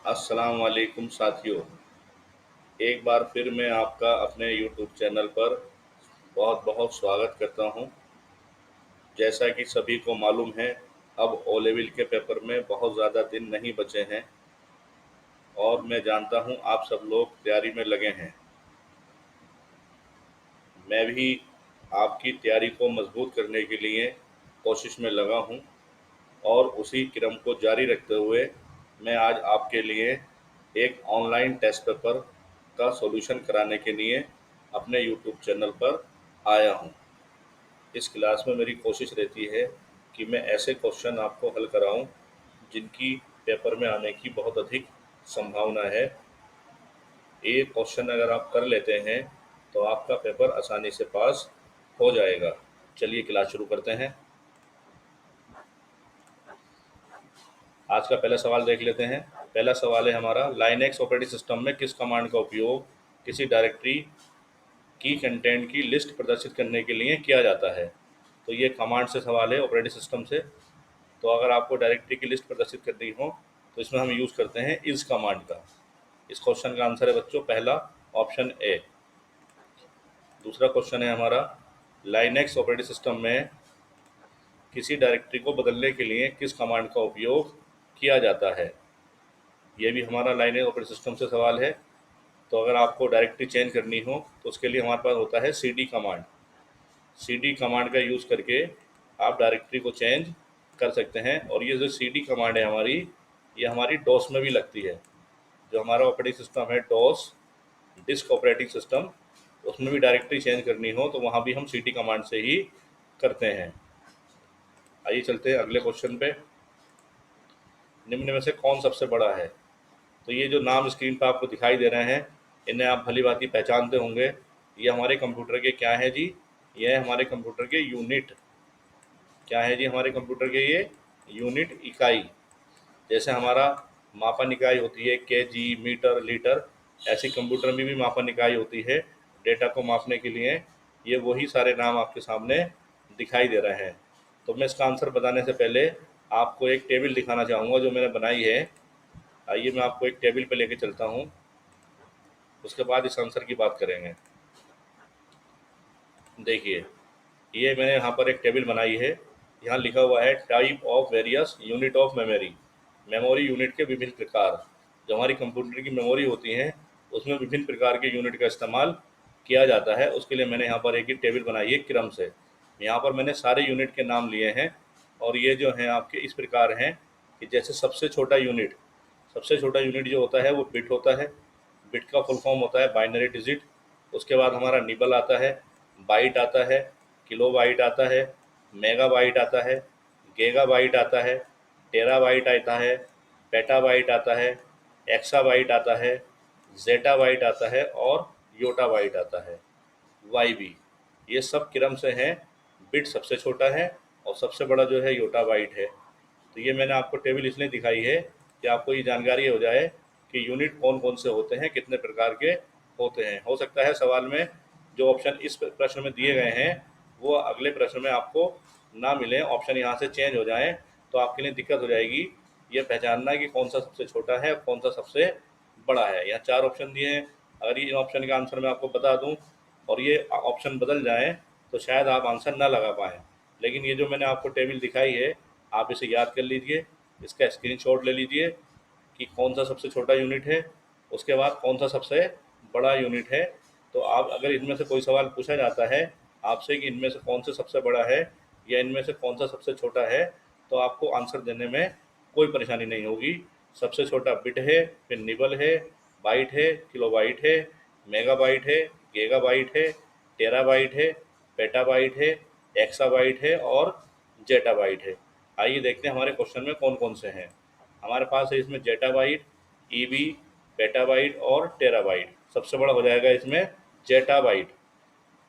अस्सलाम वालेकुम साथियों। एक बार फिर मैं आपका अपने यूट्यूब चैनल पर बहुत बहुत स्वागत करता हूं। जैसा कि सभी को मालूम है, अब ओ लेवल के पेपर में बहुत ज़्यादा दिन नहीं बचे हैं और मैं जानता हूं आप सब लोग तैयारी में लगे हैं। मैं भी आपकी तैयारी को मजबूत करने के लिए कोशिश में लगा हूं और उसी क्रम को जारी रखते हुए मैं आज आपके लिए एक ऑनलाइन टेस्ट पेपर का सॉल्यूशन कराने के लिए अपने यूट्यूब चैनल पर आया हूं। इस क्लास में मेरी कोशिश रहती है कि मैं ऐसे क्वेश्चन आपको हल कराऊं जिनकी पेपर में आने की बहुत अधिक संभावना है। ये क्वेश्चन अगर आप कर लेते हैं तो आपका पेपर आसानी से पास हो जाएगा। चलिए क्लास शुरू करते हैं। आज का पहला सवाल देख लेते हैं। पहला सवाल है हमारा, लाइनक्स ऑपरेटिंग सिस्टम में किस कमांड का उपयोग किसी डायरेक्टरी की कंटेंट की लिस्ट प्रदर्शित करने के लिए किया जाता है। तो ये कमांड से सवाल है, ऑपरेटिंग सिस्टम से। तो अगर आपको डायरेक्टरी की लिस्ट प्रदर्शित करनी हो तो इसमें हम यूज़ करते हैं इस कमांड का। इस क्वेश्चन का आंसर है बच्चों पहला, ऑप्शन ए। दूसरा क्वेश्चन है हमारा, लाइनक्स ऑपरेटिंग सिस्टम में किसी डायरेक्टरी को बदलने के लिए किस कमांड का उपयोग किया जाता है। ये भी हमारा लाइनक्स ऑपरेटिंग सिस्टम से सवाल है। तो अगर आपको डायरेक्टरी चेंज करनी हो तो उसके लिए हमारे पास होता है cd कमांड। cd कमांड का यूज़ करके आप डायरेक्टरी को चेंज कर सकते हैं। और ये जो cd कमांड है हमारी, ये हमारी डोस में भी लगती है। जो हमारा ऑपरेटिंग सिस्टम है डोस, डिस्क ऑपरेटिंग सिस्टम, उसमें भी डायरेक्टरी चेंज करनी हो तो वहाँ भी हम cd कमांड से ही करते हैं। आइए चलते हैं अगले क्वेश्चन पे। निम्न में से कौन सबसे बड़ा है। तो ये जो नाम स्क्रीन पर आपको दिखाई दे रहे हैं, इन्हें आप भली भांति पहचानते होंगे। ये हमारे कंप्यूटर के क्या है जी, ये है हमारे कंप्यूटर के यूनिट। क्या है जी हमारे कंप्यूटर के ये यूनिट, इकाई। जैसे हमारा मापन इकाई होती है केजी, मीटर, लीटर, ऐसी कंप्यूटर में भी मापन इकाई होती है डेटा को मापने के लिए। ये वही सारे नाम आपके सामने दिखाई दे रहे हैं। तो मैं इसका आंसर बताने से पहले आपको एक टेबल दिखाना चाहूँगा जो मैंने बनाई है। आइए मैं आपको एक टेबल पे लेके चलता हूँ, उसके बाद इस आंसर की बात करेंगे। देखिए, ये मैंने यहाँ पर एक टेबल बनाई है। यहाँ लिखा हुआ है type of various unit of memory. Memory unit के विभिन्न प्रकार। जो हमारी कंप्यूटर की मेमोरी होती हैं उसमें विभिन्न प्रकार के यूनिट का इस्तेमाल किया जाता है। उसके लिए मैंने यहाँ पर एक ही टेबल बनाई है क्रम से। यहाँ पर मैंने सारे यूनिट के नाम लिए हैं और ये जो हैं आपके इस प्रकार हैं कि जैसे सबसे छोटा यूनिट जो होता है वो बिट होता है। बिट का फुल फॉर्म होता है बाइनरी डिजिट। उसके बाद हमारा निबल आता है, बाइट आता है, किलो बाइट आता है, मेगा बाइट आता है, गीगा बाइट आता है, टेरा बाइट आता है, पेटा बाइट आता है, एक्सा बाइट आता है, जेटा बाइट आता है और योटा बाइट आता है, वाई बी। ये सब क्रम से हैं। बिट सबसे छोटा है और सबसे बड़ा जो है योटा बाइट है। तो ये मैंने आपको टेबल इसलिए दिखाई है कि आपको ये जानकारी हो जाए कि यूनिट कौन कौन से होते हैं, कितने प्रकार के होते हैं। हो सकता है सवाल में जो ऑप्शन इस प्रश्न में दिए गए हैं वो अगले प्रश्न में आपको ना मिले, ऑप्शन यहाँ से चेंज हो जाएं, तो आपके लिए दिक्कत हो जाएगी ये पहचानना कि कौन सा सबसे छोटा है और कौन सा सबसे बड़ा है। यहाँ 4 ऑप्शन दिए हैं। अगर ये ऑप्शन का आंसर मैं आपको बता दूँ और ये ऑप्शन बदल जाएँ तो शायद आप आंसर ना लगा पाएँ। लेकिन ये जो मैंने आपको टेबल दिखाई है, आप इसे याद कर लीजिए, इसका स्क्रीनशॉट ले लीजिए कि कौन सा सबसे छोटा यूनिट है, उसके बाद कौन सा सबसे बड़ा यूनिट है। तो आप अगर इनमें से कोई सवाल पूछा जाता है आपसे कि इनमें से कौन से सबसे बड़ा है या इनमें से कौन सा सबसे छोटा है, तो आपको आंसर देने में कोई परेशानी नहीं होगी। सबसे छोटा बिट है, फिर निबल है, बाइट है, किलोबाइट है, मेगाबाइट है, गीगाबाइट है, टेराबाइट है, पेटाबाइट है, एक्साबाइट है और जेटाबाइट है। आइए देखते हैं हमारे क्वेश्चन में कौन कौन से हैं। हमारे पास है इसमें जेटाबाइट, ईबी, पेटाबाइट और टेराबाइट। सबसे बड़ा हो जाएगा इसमें जेटाबाइट।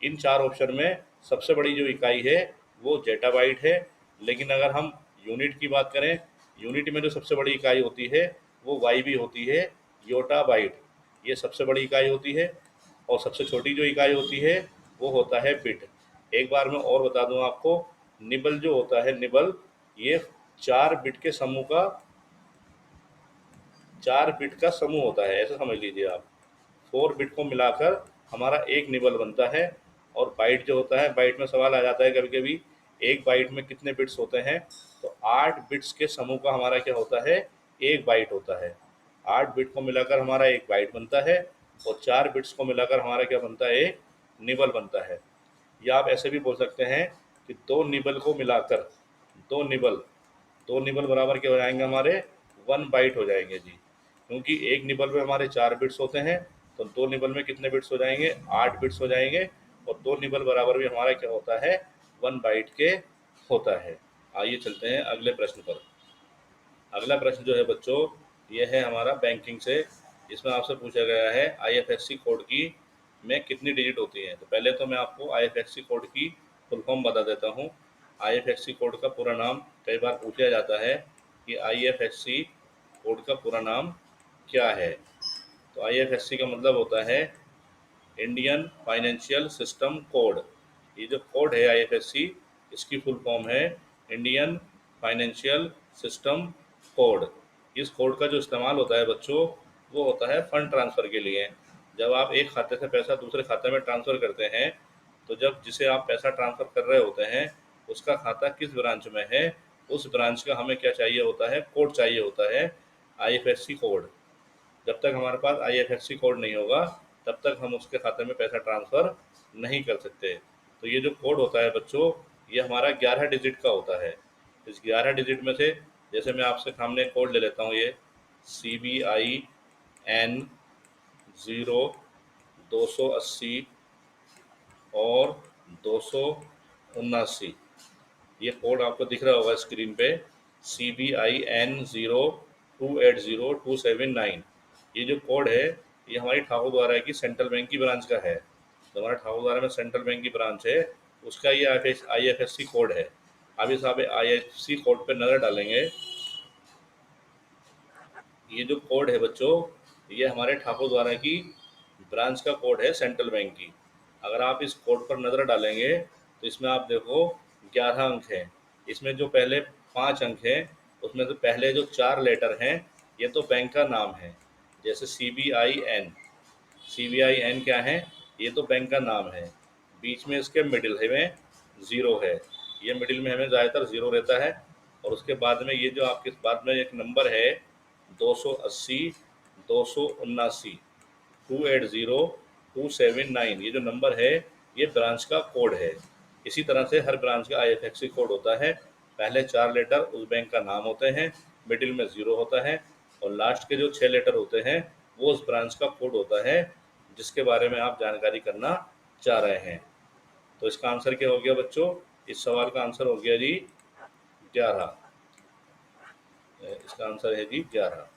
इन 4 ऑप्शन में सबसे बड़ी जो इकाई है वो जेटाबाइट है। लेकिन अगर हम यूनिट की बात करें, यूनिट में जो सबसे बड़ी इकाई होती है वो वाई बी होती है, योटा बाइट। ये सबसे बड़ी इकाई होती है और सबसे छोटी जो इकाई होती है वो होता है बिट। एक बार मैं और बता दूं आपको, निबल जो होता है निबल, ये 4 बिट के समूह का 4 बिट का समूह होता है, ऐसा समझ लीजिए आप। 4 बिट को मिलाकर हमारा एक निबल बनता है। और बाइट जो होता है, बाइट में सवाल आ जाता है कभी कभी, एक बाइट में कितने बिट्स होते हैं, तो 8 बिट्स के समूह का हमारा क्या होता है, एक बाइट होता है। 8 बिट को मिलाकर हमारा एक बाइट बनता है, और 4 बिट्स को मिलाकर हमारा क्या बनता है, एक निबल बनता है। या आप ऐसे भी बोल सकते हैं कि दो निबल को मिलाकर, दो निबल, दो निबल बराबर क्या हो जाएंगे हमारे, 1 बाइट हो जाएंगे जी। क्योंकि एक निबल में हमारे 4 बिट्स होते हैं, तो दो निबल में कितने बिट्स हो जाएंगे, 8 बिट्स हो जाएंगे। और दो निबल बराबर भी हमारा क्या होता है, 1 बाइट के होता है। आइए चलते हैं अगले प्रश्न पर। अगला प्रश्न जो है बच्चों, यह है हमारा बैंकिंग से। इसमें आपसे पूछा गया है आईएफएससी कोड की में कितनी डिजिट होती हैं। तो पहले तो मैं आपको आईएफएससी कोड की फुल फॉर्म बता देता हूँ। आईएफएससी कोड का पूरा नाम कई बार पूछा जाता है कि आईएफएससी कोड का पूरा नाम क्या है। तो आईएफएससी का मतलब होता है इंडियन फाइनेंशियल सिस्टम कोड। ये जो कोड है आईएफएससी, इसकी फुल फॉर्म है इंडियन फाइनेंशियल सिस्टम कोड। इस कोड का जो इस्तेमाल होता है बच्चों, वो होता है फंड ट्रांसफ़र के लिए। जब आप एक खाते से पैसा दूसरे खाते में ट्रांसफ़र करते हैं, तो जब जिसे आप पैसा ट्रांसफ़र कर रहे होते हैं उसका खाता किस ब्रांच में है, उस ब्रांच का हमें क्या चाहिए होता है, कोड चाहिए होता है, आईएफएससी कोड। जब तक हमारे पास आईएफएससी कोड नहीं होगा, तब तक हम उसके खाते में पैसा ट्रांसफ़र नहीं कर सकते। तो ये जो कोड होता है बच्चों, ये हमारा 11 डिजिट का होता है। इस 11 डिजिट में से, जैसे मैं आपसे सामने कोड ले लेता हूँ, ये CBIN 0 280 और 279, ये कोड आपको दिख रहा होगा स्क्रीन पे, CBIN 0280279। ये जो कोड है, ये हमारी ठाकुर द्वारा की सेंट्रल बैंक की ब्रांच का है। तो हमारा ठाकुर द्वारा में सेंट्रल बैंक की ब्रांच है, उसका ये आईएफएससी कोड है। अब इस आप आईएफएससी कोड पे नज़र डालेंगे। ये जो कोड है बच्चों, ये हमारे ठाकुर द्वारा की ब्रांच का कोड है सेंट्रल बैंक की। अगर आप इस कोड पर नज़र डालेंगे तो इसमें आप देखो 11 अंक हैं। इसमें जो पहले 5 अंक हैं, उसमें से पहले जो 4 लेटर हैं, ये तो बैंक का नाम है। जैसे CBIN, CBIN क्या है, ये तो बैंक का नाम है। बीच में इसके मिडिल में ज़ीरो है, ये मिडिल में हमें ज़्यादातर ज़ीरो रहता है। और उसके बाद में ये जो आपके बाद में एक नंबर है 280 279 280279, ये जो नंबर है, ये ब्रांच का कोड है। इसी तरह से हर ब्रांच का आईएफएससी कोड होता है। पहले 4 लेटर उस बैंक का नाम होते हैं, मिडिल में ज़ीरो होता है, और लास्ट के जो 6 लेटर होते हैं वो उस ब्रांच का कोड होता है जिसके बारे में आप जानकारी करना चाह रहे हैं। तो इसका आंसर क्या हो गया बच्चों, इस सवाल का आंसर हो गया जी 11। इसका आंसर है जी 11।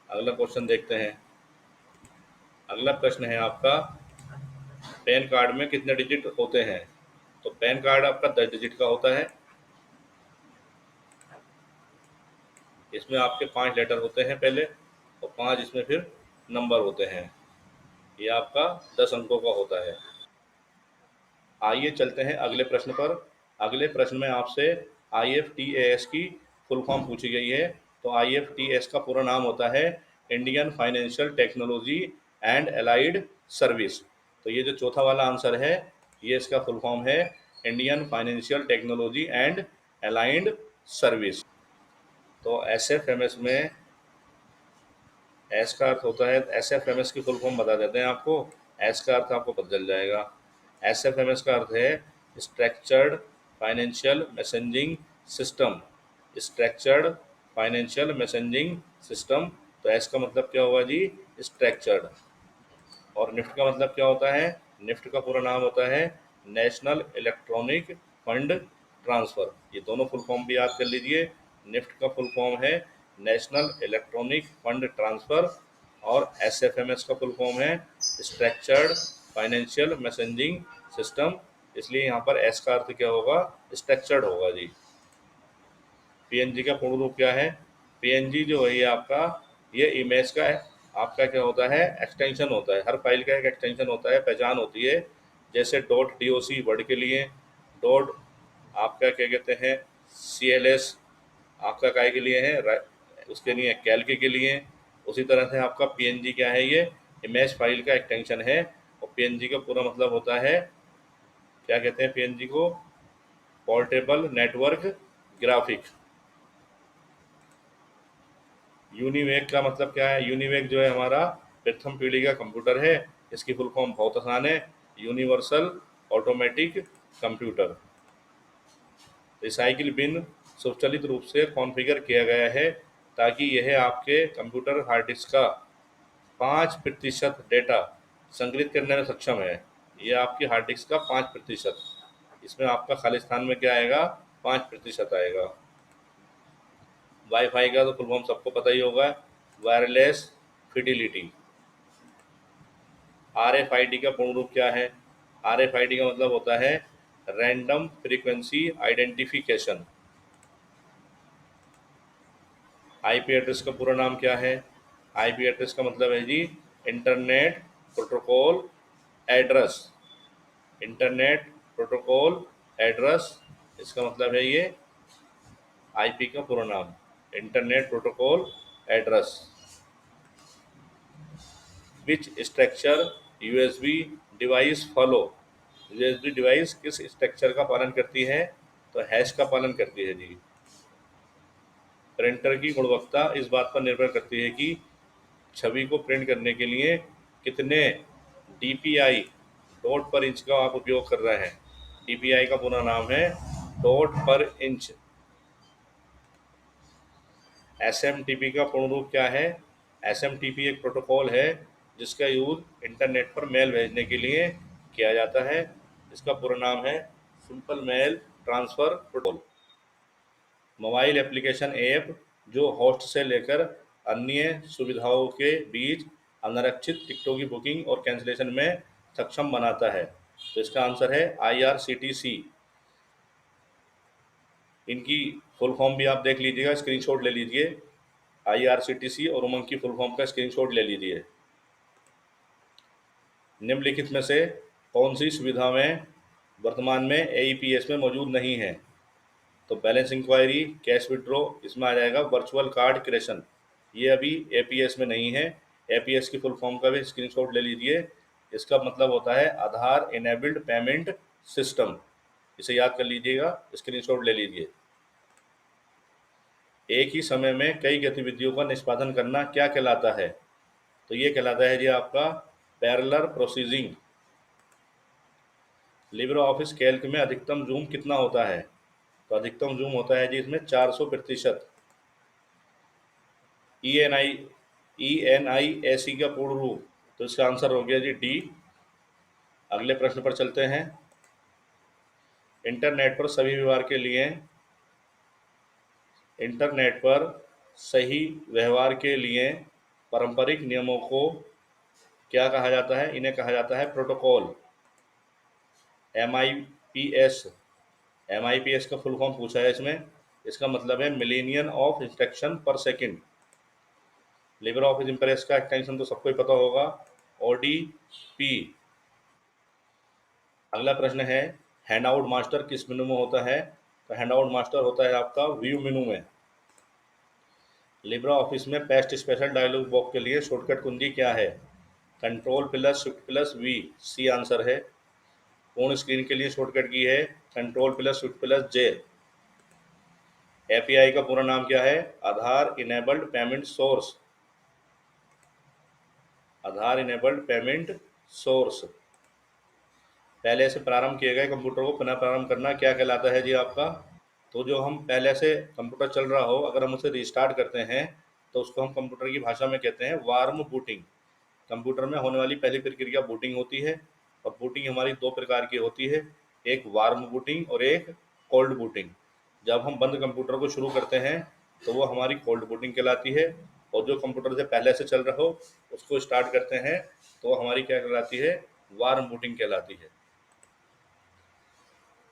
अगला क्वेश्चन देखते हैं। अगला प्रश्न है आपका, पैन कार्ड में कितने डिजिट होते हैं। तो पैन कार्ड आपका 10 डिजिट का होता है। इसमें आपके 5 लेटर होते हैं पहले, और 5 इसमें फिर नंबर होते हैं। ये आपका 10 अंकों का होता है। आइए चलते हैं अगले प्रश्न पर। अगले प्रश्न में आपसे IFTAS की फुल फॉर्म पूछी गई है। तो IFTAS का पूरा नाम होता है Indian financial technology and allied service. तो ये जो चौथा वाला आंसर है, ये इसका फुल फॉर्म है Indian financial technology and aligned service. तो SFMS में एस का अर्थ होता है, SFMS की फुल फॉर्म बता देते हैं आपको। एस का अर्थ आपको पता चल जाएगा। SFMS का अर्थ है structured financial messaging system. Structured financial messaging system. तो एस का मतलब क्या होगा जी, स्ट्रक्चर्ड। और निफ्ट का मतलब क्या होता है, निफ्ट का पूरा नाम होता है नेशनल इलेक्ट्रॉनिक फंड ट्रांसफ़र। ये दोनों फुल फॉर्म भी याद कर लीजिए। निफ्ट का फुल फॉर्म है नेशनल इलेक्ट्रॉनिक फंड ट्रांसफ़र, और SFMS का फुल फॉर्म है स्ट्रक्चर्ड फाइनेंशियल मैसेजिंग सिस्टम। इसलिए यहाँ पर एस का अर्थ क्या होगा, स्ट्रक्चर्ड होगा जी। PNG का पूर्ण रूप क्या है, PNG जो है ये आपका, ये इमेज का आपका क्या होता है, एक्सटेंशन होता है। हर फाइल का एक एक्सटेंशन होता है, पहचान होती है। जैसे .doc वर्ड के लिए, डॉट आपका क्या कहते हैं CLS आपका काय के लिए है, उसके लिए कैल्क के लिए। उसी तरह से आपका पीएनजी क्या है, ये इमेज फाइल का एक्सटेंशन है, और पीएनजी का पूरा मतलब होता है, क्या कहते हैं पीएनजी को, पोर्टेबल नेटवर्क ग्राफिक। यूनिवेक का मतलब क्या है, यूनिवेक जो है हमारा प्रथम पीढ़ी का कंप्यूटर है। इसकी फुल फॉर्म बहुत आसान है, universal automatic computer. Recycle bin स्वचालित रूप से कॉन्फ़िगर किया गया है ताकि यह आपके कंप्यूटर हार्ड डिस्क का 5% डेटा संग्रहित करने में सक्षम है। ये आपकी हार्ड डिस्क का 5%, इसमें आपका खालिस्तान में क्या आएगा, 5% आएगा। वाईफाई का तो फुल फॉर्म सबको पता ही होगा, वायरलेस फिडिलिटी। RFID का पूर्ण रूप क्या है, RFID का मतलब होता है random frequency identification. IP address का पूरा नाम क्या है, आईपी एड्रेस का मतलब है जी internet protocol address. Internet protocol address, इसका मतलब है ये आईपी का पूरा नाम, internet protocol address. Which structure USB device follow, USB device किस स्ट्रक्चर का पालन करती है, तो हैश का पालन करती है जी। प्रिंटर की गुणवत्ता इस बात पर निर्भर करती है कि छवि को प्रिंट करने के लिए कितने डीपीआई, डॉट पर इंच का आप उपयोग कर रहे हैं। डीपीआई का पूरा नाम है डॉट पर इंच। एसएमटीपी का पूर्ण रूप क्या है, एसएमटीपी एक प्रोटोकॉल है जिसका यूज इंटरनेट पर मेल भेजने के लिए किया जाता है। इसका पूरा नाम है simple mail transfer protocol. Mobile application app जो होस्ट से लेकर अन्य सुविधाओं के बीच अनारक्षित टिकटों की बुकिंग और कैंसिलेशन में सक्षम बनाता है, तो इसका आंसर है IRCTC। इनकी फुल फॉर्म भी आप देख लीजिएगा, स्क्रीनशॉट ले लीजिए। IRCTC और उमंग की फुल फॉर्म का स्क्रीनशॉट ले लीजिए। निम्नलिखित में से कौन सी सुविधा में वर्तमान में AEPS में मौजूद नहीं है, तो बैलेंस इंक्वायरी, कैश विड्रॉ, इसमें आ जाएगा वर्चुअल कार्ड क्रिएशन, ये अभी APS में नहीं है। APS की फुल फॉर्म का भी स्क्रीनशॉट ले लीजिए। इसका मतलब होता है आधार इनेबल्ड पेमेंट सिस्टम, इसे याद कर लीजिएगा, स्क्रीनशॉट ले लीजिए। एक ही समय में कई गतिविधियों का निष्पादन करना क्या कहलाता है, तो ये कहलाता है जी आपका parallel processing. Libre office Calc में अधिकतम जूम कितना होता है, तो अधिकतम जूम होता है जी इसमें 400%। ENIAC का पूर्ण रूप, तो इसका आंसर हो गया जी D। अगले प्रश्न पर चलते हैं। इंटरनेट पर सही व्यवहार के लिए पारंपरिक नियमों को क्या कहा जाता है, इन्हें कहा जाता है प्रोटोकॉल। MIPS का फुल फॉर्म पूछा है इसमें, इसका मतलब है मिलेनियन ऑफ इंस्ट्रक्शन पर सेकंड। लिब्रे ऑफिस इम्प्रेस का एक्सटेंशन तो सबको ही पता होगा, ODP। अगला प्रश्न है हैंडआउट मास्टर किस मेनू में होता है, तो हैंडआउट मास्टर होता है आपका व्यू मेनू में। लिब्रे ऑफिस में पेस्ट स्पेशल डायलॉग बॉक्स के लिए शॉर्टकट कुंजी क्या है, Ctrl+Shift+V, सी आंसर है। पूर्ण स्क्रीन के लिए शॉर्टकट की है Ctrl+Shift+J। API का पूरा नाम क्या है, आधार इनेबल्ड पेमेंट सोर्स, आधार इनेबल्ड पेमेंट सोर्स। पहले से प्रारंभ किए गए कंप्यूटर को पुनः प्रारंभ करना क्या कहलाता है जी आपका, तो जो हम पहले से कंप्यूटर चल रहा हो अगर हम उसे रिस्टार्ट करते हैं तो उसको हम कंप्यूटर की भाषा में कहते हैं वार्म बूटिंग। कंप्यूटर में होने वाली पहली प्रक्रिया बूटिंग होती है, और बूटिंग हमारी दो प्रकार की होती है, एक वार्म बूटिंग और एक कोल्ड बूटिंग। जब हम बंद कंप्यूटर को शुरू करते हैं तो वो हमारी कोल्ड बूटिंग कहलाती है, और जो कंप्यूटर से पहले से चल रहा हो उसको स्टार्ट करते हैं तो वो हमारी क्या कहलाती है, वार्म बूटिंग कहलाती है।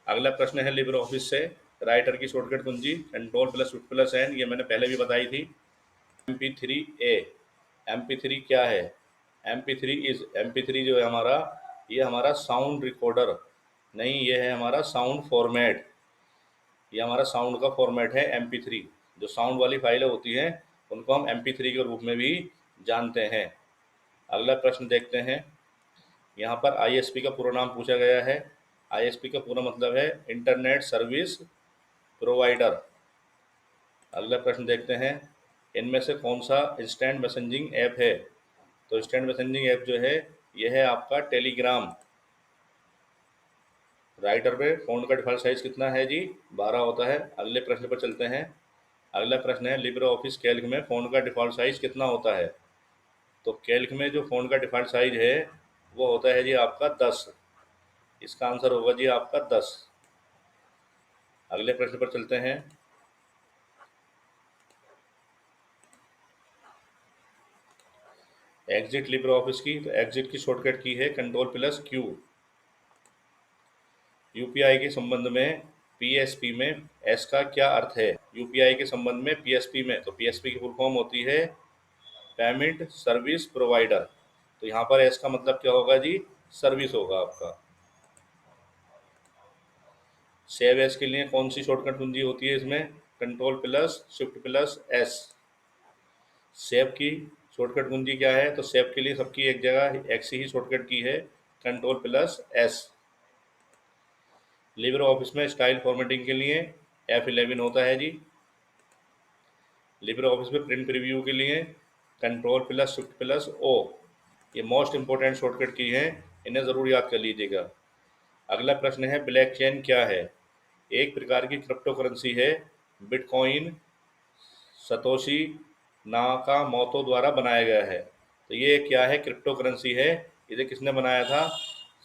अगला प्रश्न है लिब्रे ऑफिस से राइटर की शॉर्टकट कुंजी Ctrl+Shift+N, ये मैंने पहले भी बताई थी। MP3A, MP3 क्या है, MP3 जो है हमारा, ये हमारा साउंड रिकॉर्डर नहीं, ये है हमारा साउंड फॉर्मेट। ये हमारा साउंड का फॉर्मेट है MP3। जो साउंड वाली फाइलें होती हैं उनको हम MP3 के रूप में भी जानते हैं। अगला प्रश्न देखते हैं। यहाँ पर ISP का पूरा नाम पूछा गया है। ISP का पूरा मतलब है इंटरनेट सर्विस प्रोवाइडर। अगला प्रश्न देखते हैं। इनमें से कौन सा इंस्टेंट मैसेजिंग ऐप है? तो इंस्टेंट मैसेजिंग ऐप जो है यह है आपका टेलीग्राम। राइटर पे फ़ॉन्ट का डिफ़ॉल्ट साइज़ कितना है जी? 12 होता है। अगले प्रश्न पर चलते हैं। अगला प्रश्न है लिब्रे ऑफिस कैल्क में फ़ॉन्ट का डिफ़ॉल्ट साइज़ कितना होता है? तो कैल्क में जो फ़ॉन्ट का डिफ़ॉल्ट साइज़ है वो होता है जी आपका 10। इसका आंसर होगा जी आपका 10। अगले प्रश्न पर चलते हैं। एग्जिट लिब्रे ऑफिस की, तो एग्जिट की शॉर्टकट की है Ctrl+Q। यूपीआई के संबंध में पीएसपी में एस का क्या अर्थ है? यूपीआई के संबंध में पीएसपी में, तो पीएसपी की फुल फॉर्म होती है पेमेंट सर्विस प्रोवाइडर। तो यहाँ पर एस का मतलब क्या होगा जी? सर्विस होगा आपका। सेव एस के लिए कौन सी शॉर्टकट कुंजी होती है इसमें? Ctrl+Shift+S। सेव की शॉर्टकट कुंजी क्या है? तो सेव के लिए सबकी एक जगह एक्स ही शॉर्टकट की है Ctrl+S। लिब्रे ऑफिस में स्टाइल फॉर्मेटिंग के लिए F11 होता है जी। लिब्रे ऑफिस में प्रिंट प्रीव्यू के लिए Ctrl+Shift+O। ये मोस्ट इंपॉर्टेंट शॉर्टकट की हैं, इन्हें ज़रूर याद कर लीजिएगा। अगला प्रश्न है ब्लैक चेन क्या है? एक प्रकार की क्रिप्टो करेंसी है। बिटकॉइन सतोशी नाकामोतो द्वारा बनाया गया है। तो ये क्या है? क्रिप्टो करेंसी है। इसे किसने बनाया था?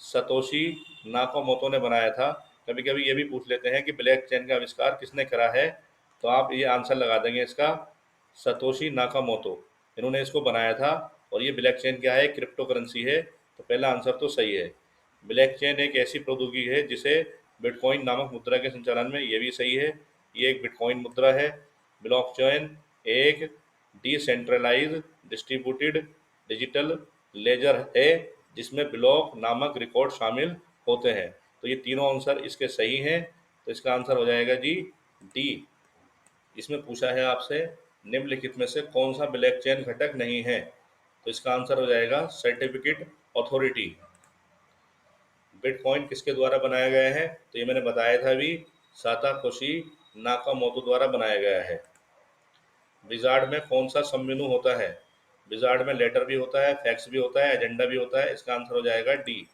सतोशी नाकामोतो ने बनाया था। कभी कभी ये भी पूछ लेते हैं कि ब्लैक चेन का आविष्कार किसने करा है? तो आप ये आंसर लगा देंगे इसका, सतोशी नाकामोतो, इन्होंने इसको बनाया था। और ये ब्लैक चेन क्या है? क्रिप्टो करेंसी है। तो पहला आंसर तो सही है। ब्लैक चेन एक ऐसी प्रौद्योगिकी है जिसे बिटकॉइन नामक मुद्रा के संचालन में, ये भी सही है, ये एक बिटकॉइन मुद्रा है। ब्लॉकचेन एक डिसेंट्रलाइज्ड डिस्ट्रीब्यूटेड डिजिटल लेजर है जिसमें ब्लॉक नामक रिकॉर्ड शामिल होते हैं। तो ये तीनों आंसर इसके सही हैं। तो इसका आंसर हो जाएगा जी डी। इसमें पूछा है आपसे निम्नलिखित में से कौन सा ब्लॉक चेन घटक नहीं है? तो इसका आंसर हो जाएगा सर्टिफिकेट अथॉरिटी। बिटकॉइन किसके द्वारा बनाया गया है? तो ये मैंने बताया था अभी, सातोशी नाकामोतो द्वारा बनाया गया है। विजार्ड में कौन सा सबमेनू होता है? विजार्ड में लेटर भी होता है, फैक्स भी होता है, एजेंडा भी होता है। इसका आंसर हो जाएगा डी।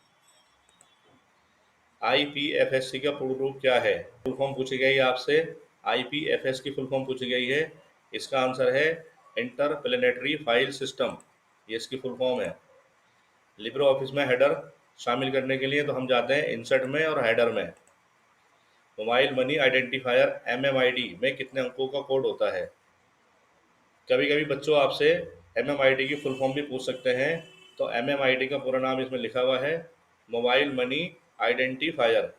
IPFS का पूर्ण रूप क्या है? फुल फॉर्म पूछी गई है आपसे। IPFS की फुल फॉर्म पूछी गई है। इसका आंसर है इंटर प्लेनेटरी फाइल सिस्टम, ये इसकी फुल फॉर्म है। लिब्रे ऑफिस में हेडर शामिल करने के लिए तो हम जाते हैं इंसर्ट में और हेडर में। मोबाइल मनी आइडेंटिफायर MMID में कितने अंकों का कोड होता है? कभी कभी बच्चों आपसे MMID की फुल फॉर्म भी पूछ सकते हैं। तो MMID का पूरा नाम इसमें लिखा हुआ है mobile money identifier.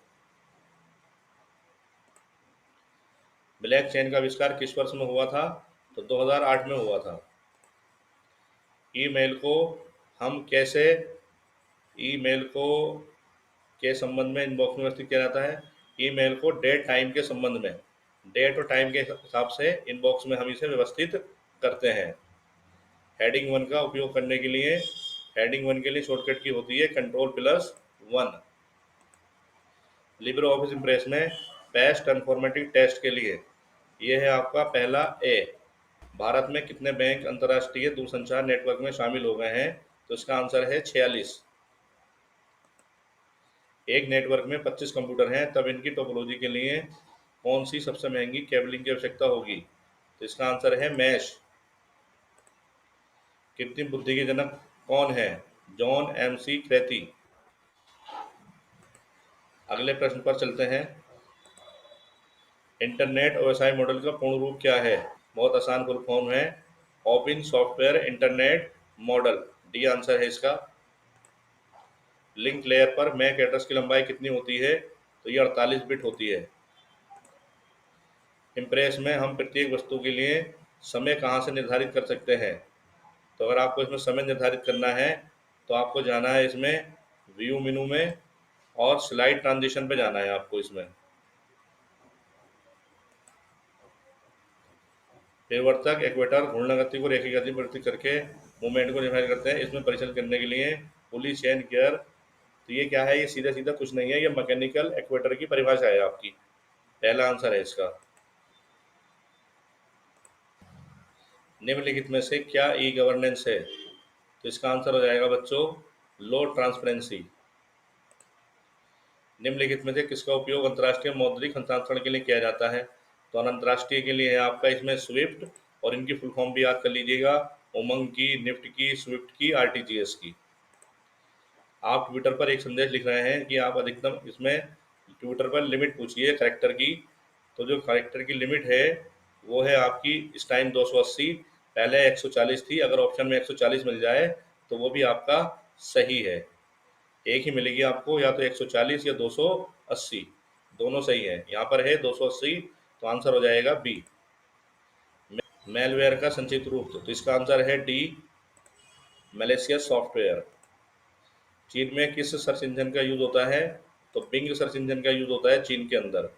Black chain का आविष्कार किस वर्ष में हुआ था? तो 2008 में हुआ था। ईमेल को हम कैसे, ईमेल को के संबंध में इनबॉक्स में व्यवस्थित किया जाता है? ईमेल को डेट टाइम के संबंध में, डेट और टाइम के हिसाब से इनबॉक्स में हम इसे व्यवस्थित करते हैं। हेडिंग 1 का उपयोग करने के लिए, हेडिंग 1 के लिए शॉर्टकट की होती है Ctrl+1। लिब्रे ऑफिस इम्प्रेस में पेस्ट कन्फॉर्मेटिव टेस्ट के लिए ये है आपका पहला ए। भारत में कितने बैंक अंतर्राष्ट्रीय दूरसंचार नेटवर्क में शामिल हो गए हैं? तो इसका आंसर है 46। एक नेटवर्क में 25 कंप्यूटर हैं, तब इनकी टोपोलॉजी के लिए कौन सी सबसे महंगी केबलिंग की आवश्यकता होगी? तो इसका आंसर है मैश। कृत्रिम बुद्धि के जनक कौन है? John MC क्रेथी। अगले प्रश्न पर चलते हैं। इंटरनेट OSI मॉडल का पूर्ण रूप क्या है? बहुत आसान फुल फॉर्म है open software internet model, D answer है इसका। लिंक लेयर पर मैक एड्रेस की लंबाई कितनी होती है? तो ये 48 बिट होती है। इम्प्रेस में हम प्रत्येक वस्तु के लिए समय कहाँ से निर्धारित कर सकते हैं? तो अगर आपको इसमें समय निर्धारित करना है तो आपको जाना है इसमें व्यू मेनू में और स्लाइड ट्रांजिशन पे जाना है आपको इसमें। परिवर्तक इक्वेटर घूर्णन गति को रेखीय गति परिवर्तित करके मूवमेंट को डिफाइन करते हैं। इसमें परीक्षण करने के लिए पुली चेन गियर, तो ये क्या है, ये सीधा सीधा कुछ नहीं है, ये मैकेनिकल इक्वेटर की परिभाषा है आपकी। पहला आंसर है इसका। निम्नलिखित में से क्या ई गवर्नेंस है? तो इसका आंसर हो जाएगा बच्चों लो ट्रांसपेरेंसी। निम्नलिखित में से किसका उपयोग अंतर्राष्ट्रीय मौद्रिक हस्तांतरण के लिए किया जाता है? तो अंतर्राष्ट्रीय के लिए है आपका इसमें स्विफ्ट, और इनकी फुल फॉर्म भी याद कर लीजिएगा, उमंग की, निफ्ट की, स्विफ्ट की, आरटीजीएस की। आप ट्विटर पर एक संदेश लिख रहे हैं कि आप अधिकतम, इसमें ट्विटर पर लिमिट पूछिए करेक्टर की, तो जो करेक्टर की लिमिट है वो है आपकी इस टाइम 280, पहले 140 थी। अगर ऑप्शन में 140 मिल जाए तो वो भी आपका सही है। एक ही मिलेगी आपको, या तो 140 या 280, दोनों सही है। यहाँ पर है 280, तो आंसर हो जाएगा बी। मेलवेयर का संक्षिप्त रूप, तो इसका आंसर है डी, मैलिशियस सॉफ्टवेयर। चीन में किस सर्च इंजन का यूज होता है? तो बिंग सर्च इंजन का यूज होता है चीन के अंदर।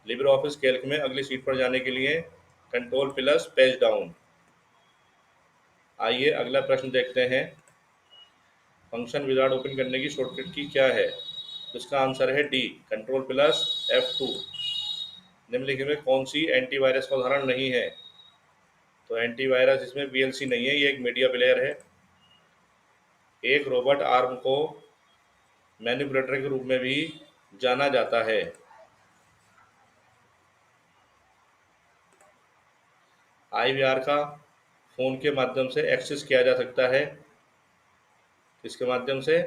लिब्रे ऑफिस कैल्क में अगली सीट पर जाने के लिए कंट्रोल प्लस पेज डाउन। आइए अगला प्रश्न देखते हैं। फंक्शन विजार्ड ओपन करने की शॉर्टकट की क्या है? तो इसका आंसर है डी, कंट्रोल प्लस F2। निम्नलिखित में कौन सी एंटीवायरस का उदाहरण नहीं है? तो एंटीवायरस इसमें VLC नहीं है, ये एक मीडिया प्लेयर है। एक रोबोट आर्म को मैनिपुलेटर के रूप में भी जाना जाता है। IVR का फोन के माध्यम से एक्सेस किया जा सकता है। इसके माध्यम से,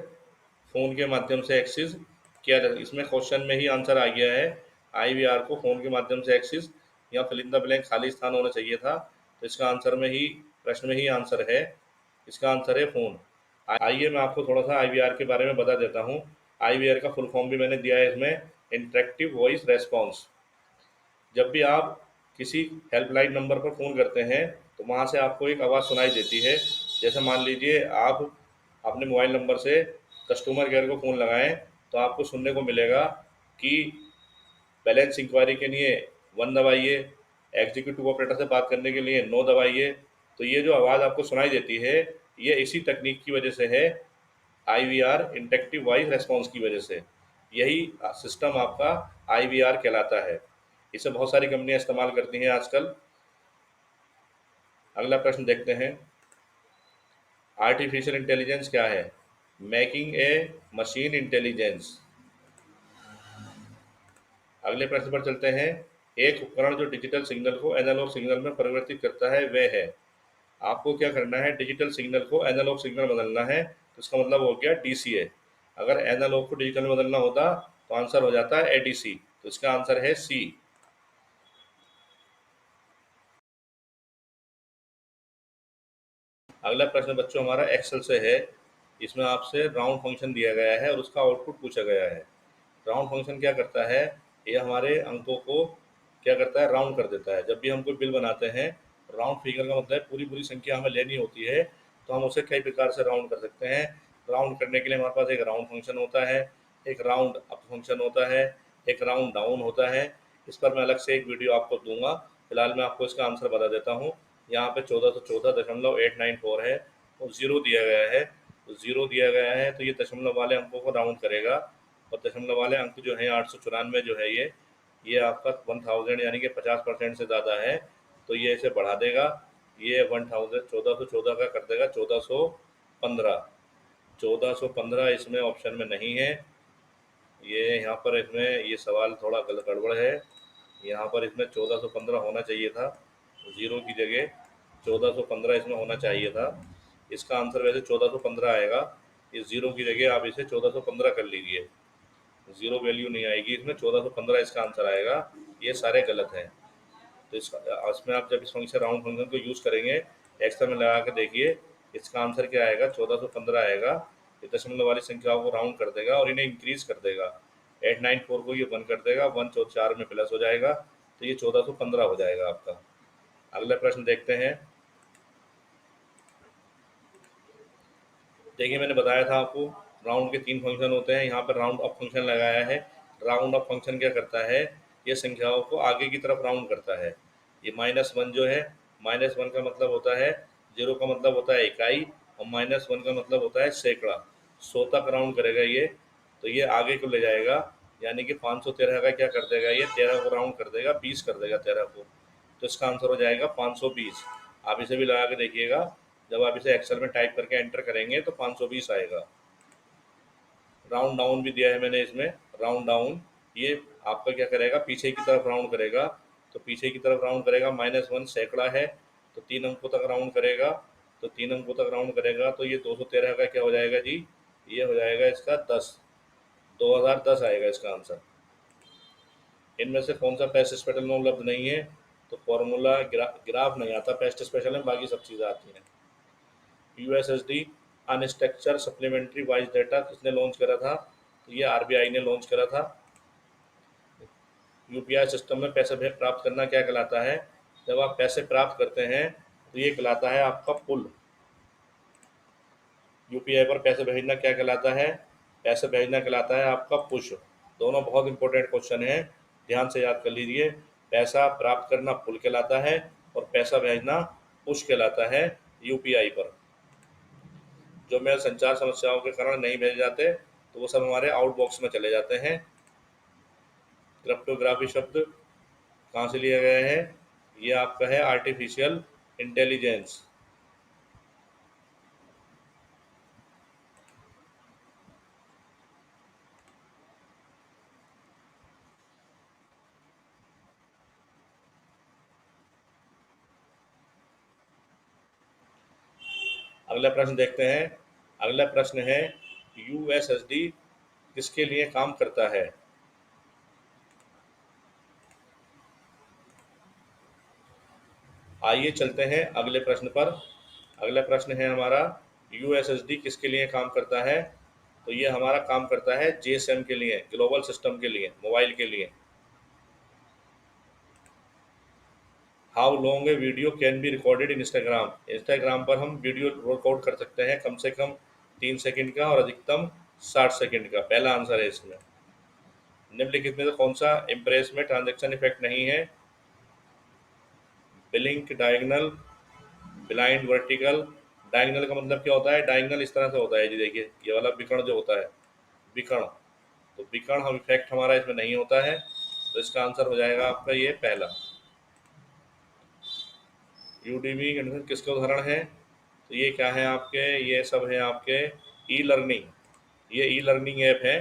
फोन के माध्यम से एक्सेस किया जा, इसमें क्वेश्चन में ही आंसर आ गया है। IVR को फोन के माध्यम से एक्सेस, या फिल इन द ब्लैंक खाली स्थान होना चाहिए था, तो इसका आंसर में ही, प्रश्न में ही आंसर है। इसका आंसर है फोन। आइए मैं आपको थोड़ा सा IVR के बारे में बता देता हूँ। IVR का फुल फॉर्म भी मैंने दिया है इसमें, इंटरेक्टिव वॉइस रेस्पॉन्स। जब भी आप किसी हेल्पलाइन नंबर पर फ़ोन करते हैं तो वहाँ से आपको एक आवाज़ सुनाई देती है। जैसे मान लीजिए आप अपने मोबाइल नंबर से कस्टमर केयर को फ़ोन लगाएं, तो आपको सुनने को मिलेगा कि बैलेंस इंक्वायरी के लिए 1 दबाइए, एग्जीक्यूटिव ऑपरेटर से बात करने के लिए 9 दबाइए। तो ये जो आवाज़ आपको सुनाई देती है, ये इसी तकनीक की वजह से है, IVR, इंटरेक्टिव वॉइस रेस्पॉन्स की वजह से। यही सिस्टम आपका IVR कहलाता है। इसे बहुत सारी कंपनियां इस्तेमाल करती हैं आजकल। अगला प्रश्न देखते हैं। आर्टिफिशियल इंटेलिजेंस क्या है? Making a machine intelligence. अगले प्रश्न पर चलते हैं। एक उपकरण जो डिजिटल सिग्नल को एनालॉग सिग्नल में परिवर्तित करता है वह है? आपको क्या करना है, डिजिटल सिग्नल को एनालॉग सिग्नल बदलना है, तो इसका मतलब हो गया DCA। अगर एनालॉग को डिजिटल में बदलना होता तो आंसर हो जाता है ADC, तो इसका आंसर है सी। अगला प्रश्न बच्चों हमारा एक्सेल से है। इसमें आपसे राउंड फंक्शन दिया गया है और उसका आउटपुट पूछा गया है। राउंड फंक्शन क्या करता है, ये हमारे अंकों को क्या करता है, राउंड कर देता है। जब भी हम कोई बिल बनाते हैं, राउंड फिगर का मतलब है पूरी पूरी संख्या हमें लेनी होती है, तो हम उसे कई प्रकार से राउंड कर सकते हैं। राउंड करने के लिए हमारे पास एक राउंड फंक्शन होता है, एक राउंड अप फंक्शन होता है, एक राउंड डाउन होता है। इस पर मैं अलग से एक वीडियो आपको दूंगा। फिलहाल मैं आपको इसका आंसर बता देता हूँ। यहाँ पे 1414.894 है, और ज़ीरो दिया गया है। तो ज़ीरो दिया गया है तो ये दशमलव वाले अंकों को राउंड करेगा, और दशमलव वाले अंक जो है 894 जो है, ये आपका 1000 यानी कि 50% से ज़्यादा है, तो ये इसे बढ़ा देगा। ये 1000 1414 का कर देगा 1415। 1415 इसमें ऑप्शन में नहीं है। ये यहाँ पर इसमें ये सवाल थोड़ा गलत गड़बड़ है। यहाँ पर इसमें 1415 होना चाहिए था, ज़ीरो की जगह 1415 इसमें होना चाहिए था। इसका आंसर वैसे 1415 आएगा। इस ज़ीरो की जगह आप इसे 1415 कर लीजिए, ज़ीरो वैल्यू नहीं आएगी इसमें, 1415 इसका आंसर आएगा। ये सारे गलत हैं। तो इसमें आप जब इस फंक्शन राउंड फंक्शन को यूज़ करेंगे, एक्स्ट्रा में लगा के देखिए, इसका आंसर क्या आएगा, 1415 आएगा। ये दशमलव वाली संख्याओं को राउंड कर देगा और इन्हें इंक्रीज कर देगा। 894 को ये 1 कर देगा, 1 4 में प्लस हो जाएगा, तो ये 1415 हो जाएगा आपका। अगला प्रश्न देखते हैं। देखिए मैंने बताया था आपको, राउंड के 3 फंक्शन होते हैं। यहाँ पर राउंड अप फंक्शन लगाया है। राउंड अप फंक्शन क्या करता है, ये संख्याओं को आगे की तरफ राउंड करता है। ये -1 जो है, -1 का मतलब होता है 0 का मतलब होता है इकाई और -1 का मतलब होता है सैकड़ा। 100 तक राउंड करेगा ये, तो ये आगे को ले जाएगा, यानी कि 513 का क्या कर देगा ये, 13 को राउंड कर देगा, 20 कर देगा 13 को, तो इसका आंसर हो जाएगा 520। आप इसे भी लगा के देखिएगा, जब आप इसे एक्सेल में टाइप करके एंटर करेंगे तो 520 आएगा। राउंड डाउन भी दिया है मैंने इसमें, राउंड डाउन, ये आपका क्या करेगा, पीछे की तरफ राउंड करेगा, तो पीछे की तरफ राउंड करेगा, -1 सैकड़ा है, तो 3 अंकों तक राउंड करेगा, तो 3 अंकों तक राउंड करेगा, तो ये 213 का क्या हो जाएगा जी, ये हो जाएगा इसका 10, 2010 आएगा इसका आंसर। इनमें से कौन सा पेस्ट स्पेशल में उपलब्ध नहीं है, तो फॉर्मूला ग्राफ नहीं आता पेस्ट स्पेशल में, बाकी सब चीज़ें आती हैं। USSD unstructured supplementary wise data किसने लॉन्च करा था, तो ये आरबीआई ने लॉन्च करा था। यूपीआई सिस्टम में पैसे प्राप्त करना क्या कहलाता है, जब आप पैसे प्राप्त करते हैं तो ये कहलाता है आपका पुल। यूपीआई पर पैसे भेजना क्या कहलाता है, पैसे भेजना कहलाता है आपका पुश। दोनों बहुत इंपॉर्टेंट क्वेश्चन हैं, ध्यान से याद कर लीजिए। पैसा प्राप्त करना पुल कहलाता है और पैसा भेजना पुश कहलाता है यूपीआई पर। जो मेल संचार समस्याओं के कारण नहीं भेजे जाते तो वो सब हमारे आउटबॉक्स में चले जाते हैं। क्रिप्टोग्राफी शब्द कहाँ से लिया गया है, ये आपका है आर्टिफिशियल इंटेलिजेंस। अगला प्रश्न देखते हैं। अगला प्रश्न है यूएसएसडी किसके लिए काम करता है। आइए चलते हैं अगले प्रश्न पर। अगला प्रश्न है हमारा यूएसएसडी किसके लिए काम करता है, तो ये हमारा काम करता है जीएसएम के लिए, ग्लोबल सिस्टम के लिए, मोबाइल के लिए। How long A video can be recorded in Instagram, Instagram पर हम वीडियो रिकॉर्ड कर सकते हैं कम से कम 3 सेकंड का और अधिकतम 60 सेकंड का। पहला आंसर है इसमें। निम्नलिखित में से कौन सा इम्प्रेस में ट्रांजैक्शन इफेक्ट नहीं है, blink, diagonal, blind, vertical. Diagonal का मतलब क्या होता है, डायगनल इस तरह से होता है जी, देखिए ये वाला विकर्ण जो होता है, विकर्ण, तो विकर्ण हम इफेक्ट हमारा इसमें नहीं होता है, तो इसका आंसर हो जाएगा आपका ये पहला। यूडीमी किसके उदाहरण है, तो ये क्या है आपके, ये सब है आपके ई लर्निंग, ये ई लर्निंग ऐप है,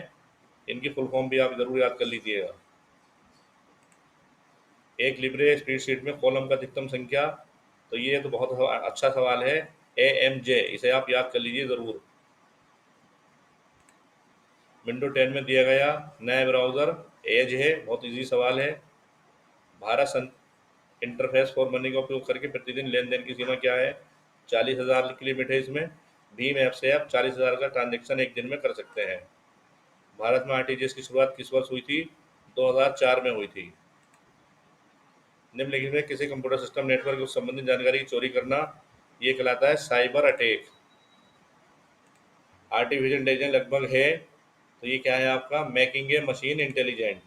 इनकी फुल फॉर्म भी आप जरूर याद कर लीजिएगा। एक लिब्रे स्प्रेडशीट में कॉलम का अधिकतम संख्या, तो ये तो बहुत अच्छा सवाल है, AMJ, इसे आप याद कर लीजिए ज़रूर। विंडो 10 में दिया गया नया ब्राउज़र एज है, बहुत इजी सवाल है। भारत इंटरफेस फॉर मनी का उपयोग करके प्रतिदिन लेन देन की सीमा क्या है, 40,000 की लिमिट है इसमें। भीम ऐप से आप 40,000 का ट्रांजेक्शन एक दिन में कर सकते हैं। भारत में आरटीजीएस की शुरुआत किस वर्ष हुई थी, 2004 में हुई थी। निम्नलिखित में किसी कंप्यूटर सिस्टम नेटवर्क से संबंधित जानकारी की चोरी करना, ये कहलाता है साइबर अटैक। आर्टिफिशियल इंटेलिजेंस लगभग है, तो ये क्या है आपका, making a machine intelligent.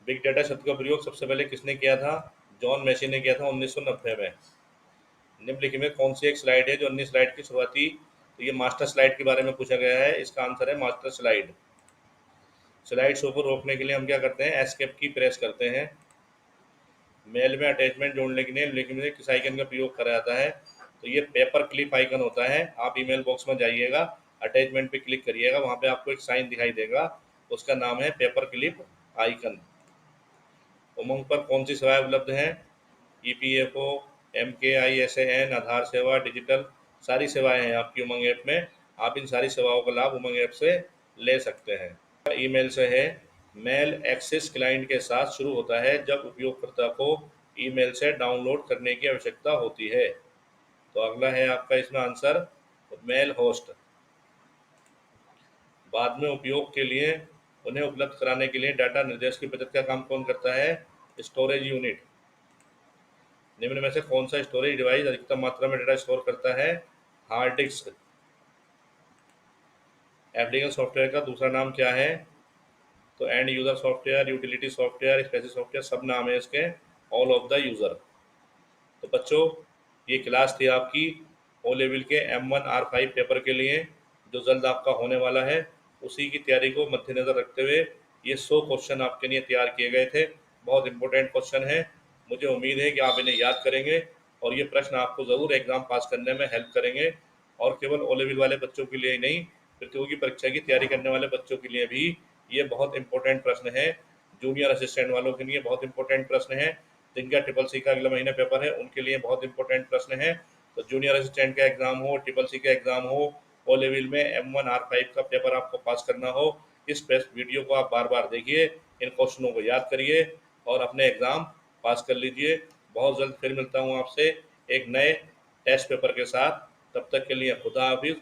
Big data शब्द का प्रयोग सबसे पहले किसने किया था, जॉन मैसी ने किया था 1990 में। निम्नलिखित में कौन सी एक स्लाइड है जो अन्य स्लाइड की शुरुआती, तो ये मास्टर स्लाइड के बारे में पूछा गया है, इसका आंसर है मास्टर स्लाइड। स्लाइड शो को रोकने के लिए हम क्या करते हैं, एस्केप की प्रेस करते हैं। मेल में अटैचमेंट जोड़ने के लिए निम्नलिखित में किस आइकन का प्रयोग करा जाता है, तो ये पेपर क्लिप आइकन होता है। आप ईमेल बॉक्स में जाइएगा, अटैचमेंट पे क्लिक करिएगा, वहाँ पे आपको एक साइन दिखाई देगा, उसका नाम है पेपर क्लिप आइकन। उमंग पर कौन सी सेवाएं उपलब्ध हैं, EPFO, MKISAN, आधार सेवा, डिजिटल, सारी सेवाएं हैं आपकी उमंग ऐप में। आप इन सारी सेवाओं का लाभ उमंग ऐप से ले सकते हैं। ईमेल से है, मेल एक्सेस क्लाइंट के साथ शुरू होता है जब उपयोगकर्ता को ईमेल से डाउनलोड करने की आवश्यकता होती है। तो अगला है आपका इसमें आंसर मेल होस्ट। बाद में उपयोग के लिए उन्हें उपलब्ध कराने के लिए डाटा निर्देश की बचत का काम कौन करता है, स्टोरेज यूनिट। निम्न में से कौन सा स्टोरेज डिवाइस अधिकतम मात्रा में डाटा स्टोर करता है, हार्ड डिस्क। एप्लीकेशन सॉफ्टवेयर का दूसरा नाम क्या है, तो and user software, utility software, specific software, सब नाम है इसके। All of the user. तो बच्चों, ये क्लास थी आपकी ओ लेवल के M1R5 पेपर के लिए, जो जल्द आपका होने वाला है। उसी की तैयारी को मद्देनज़र रखते हुए ये 100 क्वेश्चन आपके लिए तैयार किए गए थे। बहुत इंपॉर्टेंट क्वेश्चन है। मुझे उम्मीद है कि आप इन्हें याद करेंगे और ये प्रश्न आपको ज़रूर एग्ज़ाम पास करने में हेल्प करेंगे, और केवल ओ लेवल वाले बच्चों के लिए ही नहीं, प्रतियोगी परीक्षा की तैयारी करने वाले बच्चों के लिए भी ये बहुत इंपॉर्टेंट प्रश्न है। जूनियर असिस्टेंट वालों के लिए बहुत इंपॉर्टेंट प्रश्न है। जिनका ट्रिपल सी का अगले महीने पेपर है, उनके लिए बहुत इंपॉर्टेंट प्रश्न है। तो जूनियर असिस्टेंट का एग्जाम हो, ट्रिपल सी का एग्जाम हो, ओ लेवल में M1R5 का पेपर आपको पास करना हो, इस टेस्ट वीडियो को आप बार बार देखिए, इन क्वेश्चनों को याद करिए और अपने एग्जाम पास कर लीजिए। बहुत जल्द फिर मिलता हूँ आपसे एक नए टेस्ट पेपर के साथ। तब तक के लिए खुदा हाफिज।